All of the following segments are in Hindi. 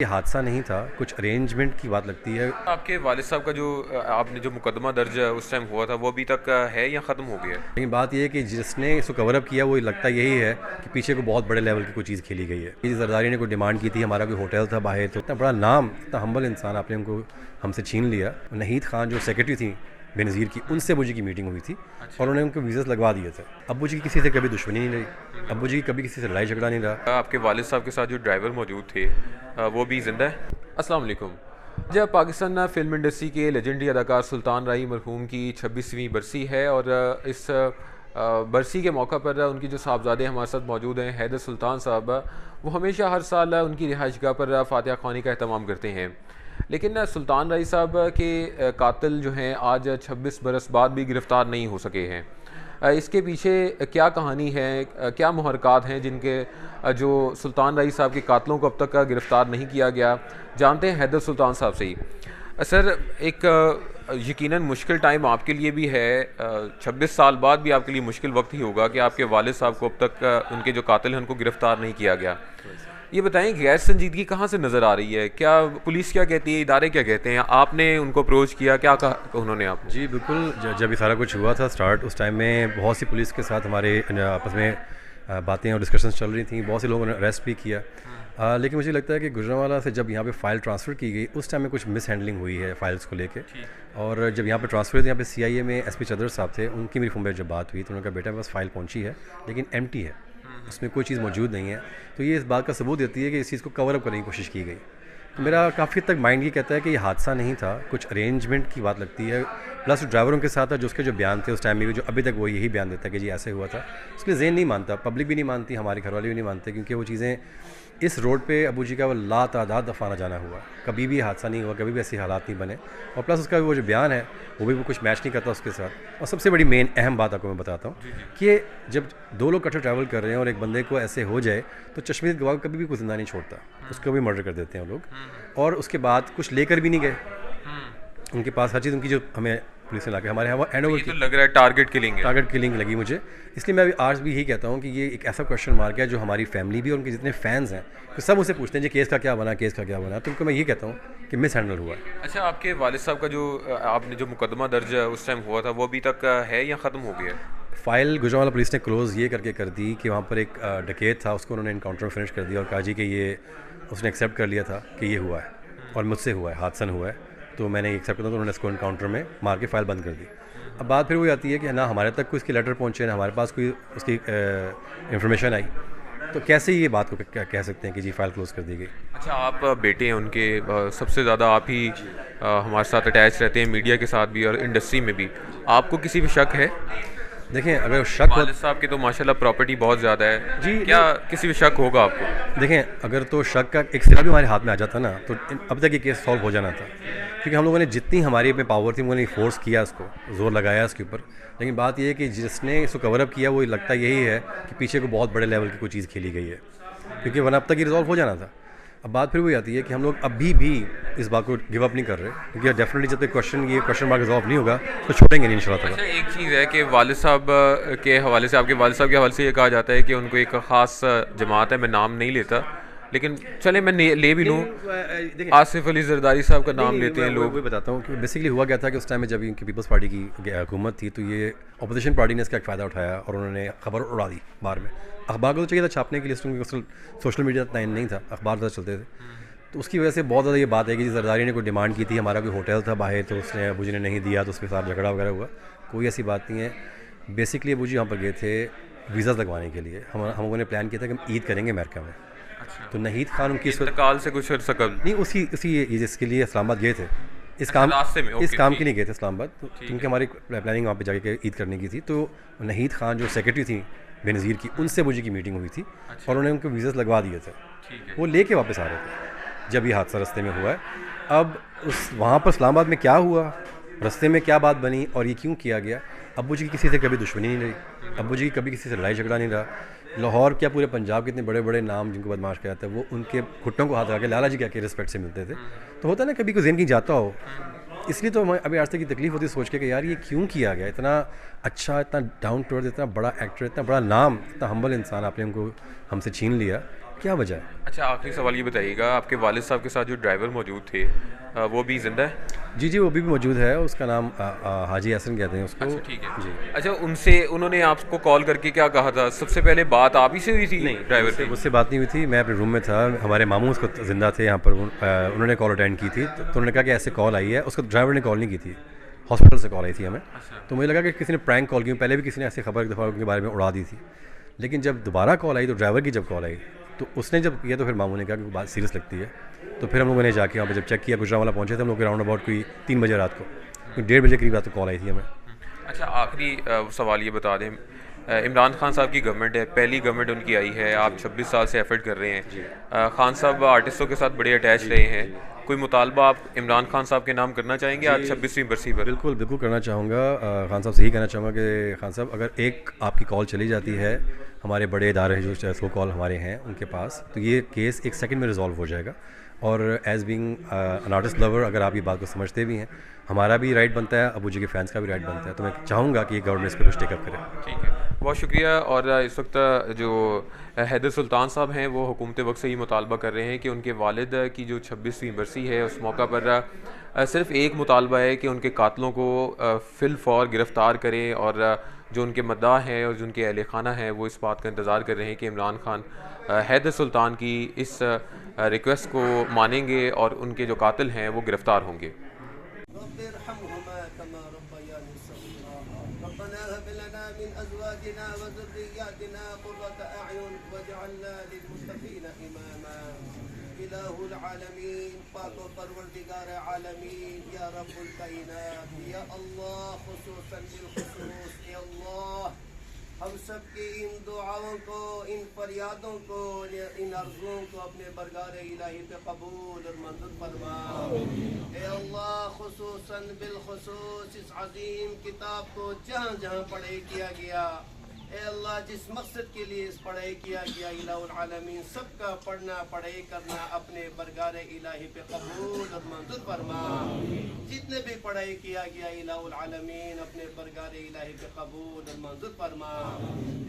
ये हादसा नहीं था, कुछ अरेंजमेंट की बात लगती है। आपके वालिद साहब का जो आपने जो मुकदमा दर्ज उस टाइम हुआ था वो अभी तक है या ख़त्म हो गया है? लेकिन बात ये है कि जिसने इसको कवर अप किया वो लगता यही है कि पीछे को बहुत बड़े लेवल की कोई चीज़ खेली गई है। ये जरदारी ने कोई डिमांड की थी, हमारा कोई होटल था बाहर, तो इतना बड़ा नाम, इतना हम्बल इंसान आपने हमको हमसे छीन लिया। नहीद खान जो सेक्रेटरी थी बेनज़ीर की, उनसे अब्बू जी की मीटिंग हुई थी और उन्होंने उनको वीज़ा लगवा दिए थे। अब्बू जी की किसी से कभी दुश्मनी नहीं रही, अब्बू जी की कभी किसी से लड़ाई झगड़ा नहीं रहा। आपके वालिद साहब के साथ जो ड्राइवर मौजूद थे वो भी ज़िंदा है? अस्सलाम वालेकुम। जब पाकिस्तान फिल्म इंडस्ट्री के लेजेंडरी अदाकार सुल्तान राही मरहूम की 26वीं बरसी है और इस बरसी के मौका पर उनकी जो साहबजादे हमारे साथ मौजूद हैं, हैदर सुल्तान साहब, वो हमेशा हर साल उनकी रिहाइशगाह पर फातिहा ख्वानी का एहतमाम करते हैं। लेकिन सुल्तान राही साहब के कातिल जो हैं आज 26 बरस बाद भी गिरफ़्तार नहीं हो सके हैं। इसके पीछे क्या कहानी है, क्या मुहरकात हैं जिनके जो सुल्तान राही साहब के कातलों को अब तक गिरफ़्तार नहीं किया गया, जानते हैं हैदर सुल्तान साहब से ही। सर, एक यकीनन मुश्किल टाइम आपके लिए भी है, 26 साल बाद भी आपके लिए मुश्किल वक्त ही होगा कि आपके वालिद साहब को अब तक उनके जो कातिल हैं उनको गिरफ़्तार नहीं किया गया। ये बताएं, गैर संजीदगी कहाँ से नज़र आ रही है? क्या पुलिस क्या कहती है, इदारे क्या कहते हैं? आपने उनको अप्रोच किया, क्या कहा उन्होंने आपको? जी बिल्कुल, जब ये सारा कुछ हुआ था स्टार्ट, उस टाइम में बहुत सी पुलिस के साथ हमारे आपस में बातें और डिस्कशंस चल रही थी। बहुत से लोगों ने अरेस्ट भी किया। लेकिन मुझे लगता है कि गुजरांवाला से जब यहाँ पे फ़ाइल ट्रांसफ़र की गई, उस टाइम में कुछ मिस हैंडलिंग हुई है फ़ाइल्स को लेके। और जब यहाँ पे ट्रांसफ़र हुई, यहाँ पे सीआईए में एसपी चदर साहब थे, उनकी मेरी फ़ोन पर जब बात हुई तो उन्होंने कहा बेटा मेरे पास फ़ाइल पहुँची है लेकिन एम्प्टी है, उसमें कोई चीज़ मौजूद नहीं है। तो ये इस बात का सबूत देती है कि इस चीज़ को कवर अप करने की कोशिश की गई। तो मेरा काफ़ी हद तक माइंड ये कहता है कि ये हादसा नहीं था, कुछ अरेंजमेंट की बात लगती है। प्लस ड्राइवरों के साथ जो उसके जो बयान थे उस टाइम में भी, जो अभी तक वो यही बयान देता है कि जी ऐसे हुआ था, उसके ज़हन नहीं मानता, पब्लिक भी नहीं मानती, हमारे घर वाले भी नहीं मानते, क्योंकि वो चीज़ें इस रोड पे अब्बू जी का वो लातादाद दफ़ा आना जाना हुआ, कभी भी हादसा नहीं हुआ, कभी भी ऐसे हालात नहीं बने। और प्लस उसका वो जो बयान है वो कुछ मैच नहीं करता उसके साथ। और सबसे बड़ी मेन अहम बात आपको मैं बताता हूँ कि जब दो लोग इकट्ठे ट्रैवल कर रहे हैं और एक बंदे को ऐसे हो जाए तो चश्मदीद गवाह कभी भी कोई ज़िंदा नहीं छोड़ता, उसको भी मर्डर कर देते हैं वो लोग। और उसके बाद कुछ लेकर भी नहीं गए, उनके पास हर चीज़ उनकी जो हमें पुलिस ने ला के हमारे यहाँ वो हैंड ओवर ये तो लग रहा है टारगेट किलिंग लगी मुझे। इसलिए मैं अभी आज भी यही कहता हूँ कि ये एक ऐसा क्वेश्चन मार्क है जो हमारी फैमिली भी और उनके जितने फैंस हैं तो सब उसे पूछते हैं जी केस का क्या बना, केस का क्या बना। तो उनको मैं ये कहता हूँ कि मिस हैंडल हुआ है। अच्छा, आपके वालिद साहब का जो आपने जो मुकदमा दर्ज उस टाइम हुआ था वो अभी तक है या ख़त्म हो गया है? फ़ाइल गुजरांवाला पुलिस ने क्लोज़ ये करके कर दी कि वहाँ पर एक डकैत था, उसको उन्होंने इनकाउंटर में फिनिश कर दिया और कहा जी कि ये उसने एक्सेप्ट कर लिया था कि ये हुआ है और मुझसे हुआ है, हादसा हुआ है, तो मैंने एक्सेप्ट किया। तो उन्होंने इसको इनकाउंटर में मार के फ़ाइल बंद कर दी। अब बात फिर वही आती है कि ना हमारे तक कोई इसकी लेटर पहुँचे, ना हमारे पास कोई उसकी इंफॉर्मेशन आई, तो कैसे ये बात को कह सकते हैं कि जी फ़ाइल क्लोज़ कर दी गई। अच्छा, आप बेटे हैं उनके, सबसे ज़्यादा आप ही हमारे साथ अटैच रहते हैं, मीडिया के साथ भी और इंडस्ट्री में भी। आपको किसी पे शक है? देखें, अगर शक हो, वालिद साहब की तो माशाल्लाह प्रॉपर्टी बहुत ज़्यादा है जी क्या किसी पे शक होगा आपको? देखें, अगर तो शक का एक सिरा भी हमारे हाथ में आ जाता ना तो अब तक ये केस सॉल्व हो जाना था, क्योंकि हम लोगों ने जितनी हमारी में पावर थी उन्होंने फोर्स किया, उसको जोर लगाया इसके ऊपर। लेकिन बात ये है कि जिसने इसको कवर अप किया वो लगता यही है कि पीछे को बहुत बड़े लेवल की कोई चीज़ खेली गई है, क्योंकि वरना अब तक ये रिजॉल्व हो जाना था। अब बात फिर वही आती है कि हम लोग अभी भी इस बात को गिव अप नहीं कर रहे, क्योंकि डेफिनेटली जब तक क्वेश्चन मार्क रिजॉल्व नहीं होगा तो छोड़ेंगे नहीं इंशाल्लाह। अच्छा, एक चीज़ है कि वालिद साहब के हवाले से, आपके वालिद साहब के हवाले से ये कहा जाता है कि उनको एक ख़ास जमात है, मैं नाम नहीं लेता, लेकिन चले मैं ले भी लूँ, आसिफ अली जरदारी साहब का नाम लेते हैं लोग। वही बताता हूँ कि बेसिकली हुआ क्या था कि उस टाइम में जब इनकी पीपल्स पार्टी की हुकूमत थी तो ये अपोजिशन पार्टी ने इसका एक फ़ायदा उठाया और उन्होंने खबर उड़ा दी बाहर में। अखबार को तो चाहिए था छापने के लिए, सोशल मीडिया इतना नहीं था, अखबार ज़्यादा चलते थे। तो उसकी वजह से बहुत ज़्यादा ये बात है कि जरदारी ने कोई डिमांड की थी, हमारा कोई होटल था बाहर, तो उसने अबू जी ने नहीं दिया, तो उसके साथ झगड़ा वगैरह हुआ। कोई ऐसी बात नहीं है। बेसिकली अबू जी यहाँ पर गए थे वीज़ा लगवाने के लिए। हम लोगों ने प्लान किया था कि हम ईद करेंगे अमेरिका में। अच्छा, तो नहीद खान उनकी इंतकाल से कुछ अर्सा कबल? नहीं, उसी ये जिसके लिए इस्लामाबाद गए थे, इस काम रास्ते में, इस ओके, काम ठीक। के लिए गए थे इस्लामाबाद। तो क्योंकि हमारी प्लानिंग वहाँ पे जाके ईद करने की थी, तो नहीद खान जो सेक्रेटरी थी बेनज़ीर की, उनसे अबू जी की मीटिंग हुई थी और उन्होंने उनको वीज़ा लगवा दिए थे। ठीक है। वो लेके वापस आ रहे थे जब ये हादसा रास्ते में हुआ है। अब उस वहाँ पर इस्लामाबाद में क्या हुआ, रास्ते में क्या बात बनी और ये क्यों किया गया, अब्बू जी की किसी से कभी दुश्मनी नहीं रही, अब्बू जी की कभी किसी से लड़ाई झगड़ा नहीं रहा। लाहौर क्या पूरे पंजाब के इतने बड़े बड़े नाम जिनको बदमाश कहते हैं, वो उनके घुट्टों को हाथ लगा के लाला जी क्या के रिस्पेक्ट से मिलते थे। तो होता है ना कभी कोई ज़हन की जाता हो, इसलिए तो हमें अभी आज तक की तकलीफ होती है सोच के कि यार ये क्यों किया गया। इतना अच्छा, इतना डाउन टू अर्थ, इतना बड़ा एक्टर, इतना बड़ा नाम, इतना हम्बल इंसान आपने हमको हमसे छीन लिया। क्या वजह है? अच्छा, आखिरी सवाल ये बताइएगा, आपके वालिद साहब के साथ जो ड्राइवर मौजूद थे वो भी ज़िंदा है? जी, वो भी मौजूद है, उसका नाम हाजी हसन कहते हैं उसको। अच्छा, ठीक है। जी। अच्छा, उन्होंने आपको कॉल करके क्या कहा था? सबसे पहले बात आप ही से हुई थी ड्राइवर से? मुझसे बात नहीं हुई थी, मैं अपने रूम में था, हमारे मामू उसको ज़िंदा थे यहाँ पर, उन्होंने कॉल अटेंड की थी, तो उन्होंने कहा कि ऐसे कॉल आई है, उसको ड्राइवर ने कॉल नहीं की थी, हॉस्पिटल से कॉल आई थी हमें। तो मुझे लगा कि किसी ने प्रैंक कॉल की, पहले भी किसी ने ऐसी खबर एक दफ़ा उनके बारे में उड़ा दी थी, लेकिन जब दोबारा कॉल आई, तो ड्राइवर की जब कॉल आई, तो उसने जब किया तो फिर मामू ने कहा कि बात सीरियस लगती है। तो फिर हम लोगों ने जाके वहाँ पे जब चेक किया, गुजरांवाला पहुँचे थे हम लोग राउंड अबाउट कोई 3 बजे रात को, 1:30 बजे करीब रात को कॉल आई थी हमें। अच्छा, आखिरी सवाल ये बता दें, इमरान खान साहब की गवर्नमेंट है, पहली गवर्नमेंट उनकी आई है, आप 26 साल से एफर्ट कर रहे हैं, खान साहब आर्टिस्टों के साथ बड़े अटैच रहे हैं, कोई मुतालबा आप इमरान खान साहब के नाम करना चाहेंगे आज 26वीं बरसी पर? बिल्कुल करना चाहूँगा। खान साहब से यही कहना चाहूँगा कि खान साहब, अगर एक आपकी कॉल चली जाती है हमारे बड़े इदारे जो सो कॉल हमारे हैं उनके पास, तो ये केस 1 सेकंड में रिजॉल्व हो जाएगा। और as being an artist lover, अगर आप ये बात को समझते भी हैं, हमारा भी राइट बनता है, अबू जी के फैंस का भी राइट बनता है, तो मैं चाहूँगा कि गवर्नमेंट इस पर कुछ टेकअप करे। ठीक है, बहुत शुक्रिया। और इस वक्त जो हैदर सुल्तान साहब हैं वो हुकूमत वक्त से ही मुतालबा कर रहे हैं कि उनके वालिद की जो 26वीं बरसी है उस मौका पर सिर्फ़ एक मुतालबा है कि उनके कातलों को फिल फौर गिरफ़्तार करें, और जो उनके मद्दाह हैं और जो उनके अहल खाना हैं वो इस बात का इंतज़ार कर रहे हैं कि इमरान खान हैदर सुल्तान की इस रिक्वेस्ट को मानेंगे और उनके जो कातिल हैं वो गिरफ़्तार होंगे। इलाहुल आलमीन, पाक व परवरदिगार आलमीन, या रब्बुल कायनात, या अल्लाह, खुसूसन बिलखुसूस, या अल्लाह, हम सब की इन दुआओं को, इन फरियादों को, इन अर्ज़ों को अपने बरगार इलाही पे कबूल और मंजूर फरमा। ए अल्लाह, खुसूसन बिलखुसूस इस अजीम किताब को जहाँ जहाँ पढ़ाई किया गया, ए अल्लाह, जिस मकसद के लिए इस पढ़ाई किया गया, इलाहुल आलमीन सबका पढ़ना पढ़ाई करना अपने बरगार इलाही पे कबूल और मंजूर फरमा। जितने भी पढ़ाई किया गया, इलाहुल आलमीन अपने बरगार इलाही पे कबूल और मंजूर फरमा।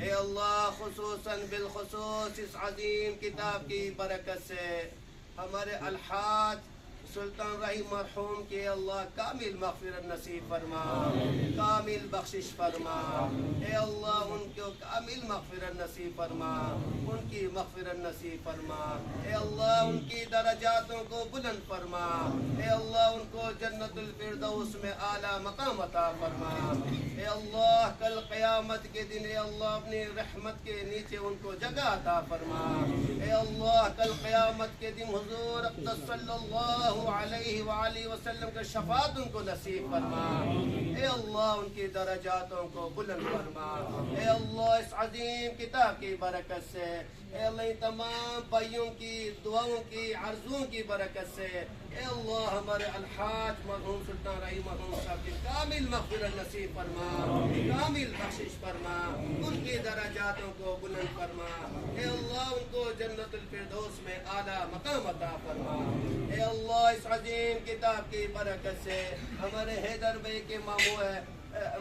ए अल्लाह, खुसूसन बिलखुसूस इस अजीम किताब की बरकत से हमारे अलहाज सुल्तान रही मरहूम के अल्लाह कामिल मग़फ़िरत नसीब फरमा, कामिल बख्शिश फरमा। ए अल्लाह, उनको कामिल मग़फ़िरत नसीब फरमा, उनकी मग़फ़िरत नसीब फरमा। ए अल्लाह, उनकी दरजातों को बुलंद फरमा। ए अल्लाह, उनको जन्नतुल फिरदौस में आला मकाम अता फरमा। ए अल्लाह, कल क़यामत के दिन ए अल्लाह अपनी रहमत के नीचे उनको जगह अता फरमा। ए अल्लाह, कल क़यामत के दिन हुज़ूर अक़दस सल्लल्लाहु अलैहि वसल्लम का शफात उनको नसीब फरमा। ए अल्लाह, उनकी दरजातों को बुलंद फरमा। ए अल्लाह, इस अजीम किताब की बरकत से, ए अल्लाह, तमाम भाइयों की दुआओं की आरज़ुओं की बरकत से, ए अल्लाह, हमारे अलहाज मरहूम सुल्तान रही मरहूम साहब की कामिल मग़फ़िरत नसीब फरमा, कामिल बख्शिश फरमा, उनकी दरजातों को बुलंद फरमा। ए अल्लाह, उनको जन्नतुल फिरदौस में आला मकाम अता फरमा। ए अल्लाह, इस अजीम किताब की बरकत से हमारे हैदर भाई के मामू है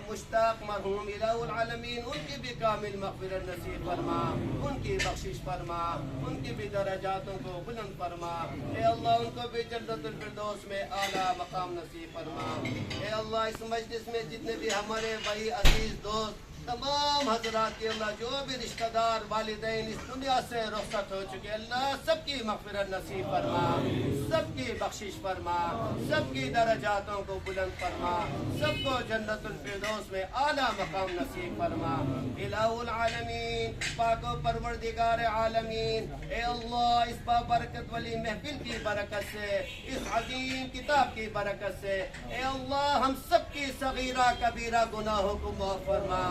मुश्ताक मरहूम, इलाहुल आलमीन उनकी भी कामिल मग़फ़िरत नसीब फरमा, उनकी बख्शिश फरमा, उनकी भी दरजातों को बुलंद फरमा। ए अल्लाह, उनको भी जन्नतुल फिरदौस में आला मकाम नसीब फरमा। ए अल्लाह, इस मजलिस में जितने भी हमारे भाई अजीज दोस्त तमाम हजरात के अल्लाह, जो भी रिश्तेदार वालिदैन इस दुनिया से रुखसत हो चुके, अल्लाह सबकी मग़फ़िरत नसीब फरमा, सबकी बख्शिश फरमा, सबकी दरजातों को बुलंद फरमा, सबको जन्नतुल फिरदौस में आला मकाम नसीब फरमा। इलाहुल आलमीन, पाक व परवरदिगार आलमीन, ए अल्लाह, इस बाबरकत वाली महफिल की बरकत से, इस अजीम किताब की बरकत से, ए अल्लाह, हम सबकी सगीरा कबीरा गुनाहों को माफ़ फरमा।